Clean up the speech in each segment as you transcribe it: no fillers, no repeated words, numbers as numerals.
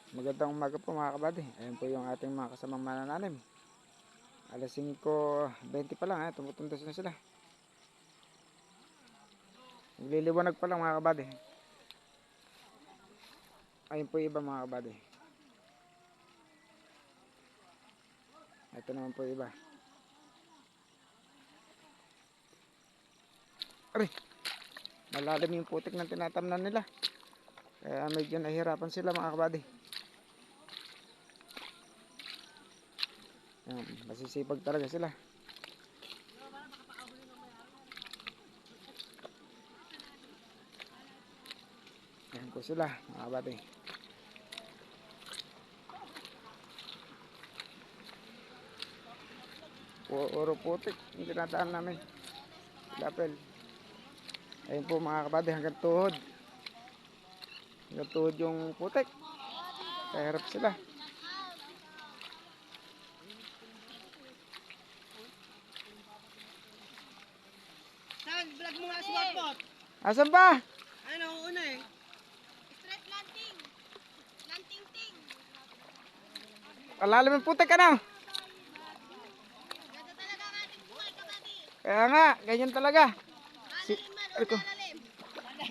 Magandang umaga po mga kabady. Ayan po yung ating mga kasamang manananim. Alas 5:20 pa lang, tumutundos na sila. Nagliliwanag pa lang mga kabady. Ayun po yung iba mga kabady. Ito naman po yung iba. Aray! Malalim yung putik ng tinatamnan nila. Kaya medyo nahihirapan sila mga kabady. Ayan, masisipag talaga sila. Ayan po sila mga kabady. Puro putik yung tinadaan namin. Lapel. Ayun po mga kabady, hanggang tuhod. Hanggang tuhod yung putik. Kaya harap sila. Saan? Vlog mo nga smartphone. Asan ba? Ayun ang una eh. Straight planting. Planting ting. Alalim yung putik ka na. Ganda talaga ang ating buhay, kabady. Kaya nga, ganyan talaga. Malalim man o nalalim.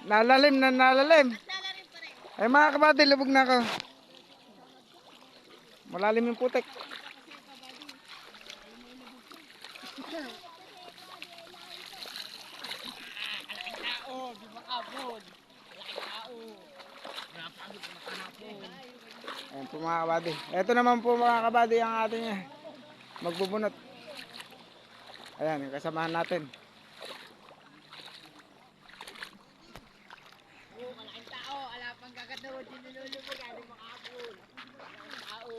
Nalalim na nalalim. At nalalim pa rin. Ay mga kabady, lubog na ako. Malalim yung putik. Tao, di ba kapon? Tao. Napagod na kahapon. Ayan po mga kabady. Ito naman po mga kabady ang ating magbubunot. Ayan, yung kasamahan natin. Oo, malaking tao. Ala pang gagadawad yung nilulubog. Ano makapon? Tao.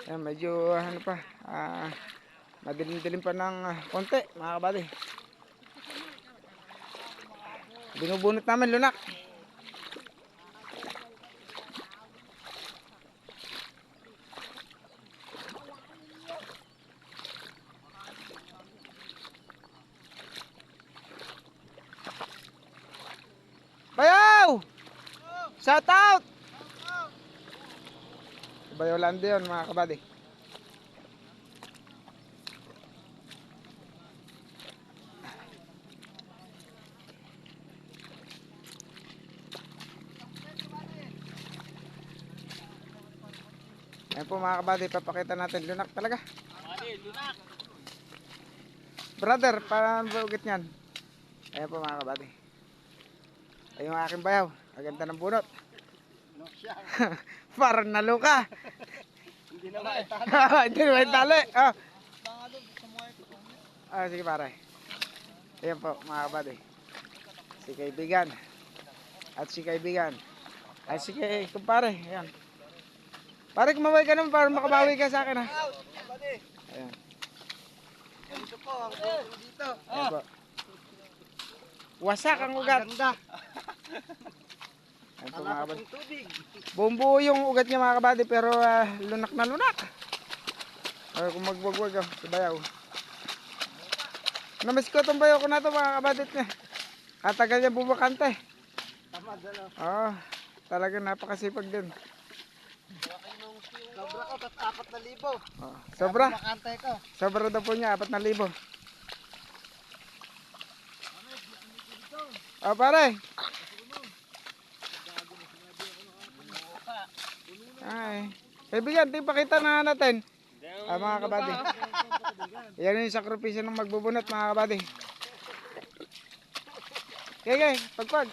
Ayan, medyo ano pa. Madilim-dilim pa ng konti mga kabady. Binubunot namin lunak. Bayaw! Shout out! Bayaw Landi yun mga kabady. Ayan po mga kabady, papakita natin lunak talaga. Mali, lunak. Brother, parang bugit niyan. Ayan po mga kabady. Ayun ang aking bayaw. Aganda ng bunot. No, siya. Parang naluka. Hindi na maitali. Hindi na may tali. Ah. Baka doon, sa mga ito. Sige pare. Ayan po mga kabady. Si kaibigan. At si kaibigan. Ay si kumpare. Ayan. Pare kumaway ka naman para makabawi ka sa akin ha. Ayan. Ito po, ang buto dito. Ayan po. Wasak ang ugat. Ganda. Ayan po mga kabady. Ang tubig. Buong buo yung ugat niya mga kabady pero lunak na lunak. Kung magwagwag si bayaw. Namiss ko itong bayaw ko na ito mga kabadit niya. Katagal niya bubakante. Tama, dala. Oo, talagang napakasipag din. Sobra ko, tat 4,000. Sobra, Makantay ko. sobra daw po niya, 4,000. Pare. Ay, kaibigan, tingpakita na natin. Mga kabady. Yan yung sakripisyo ng magbubunot mga kabady. Okay, pagpag.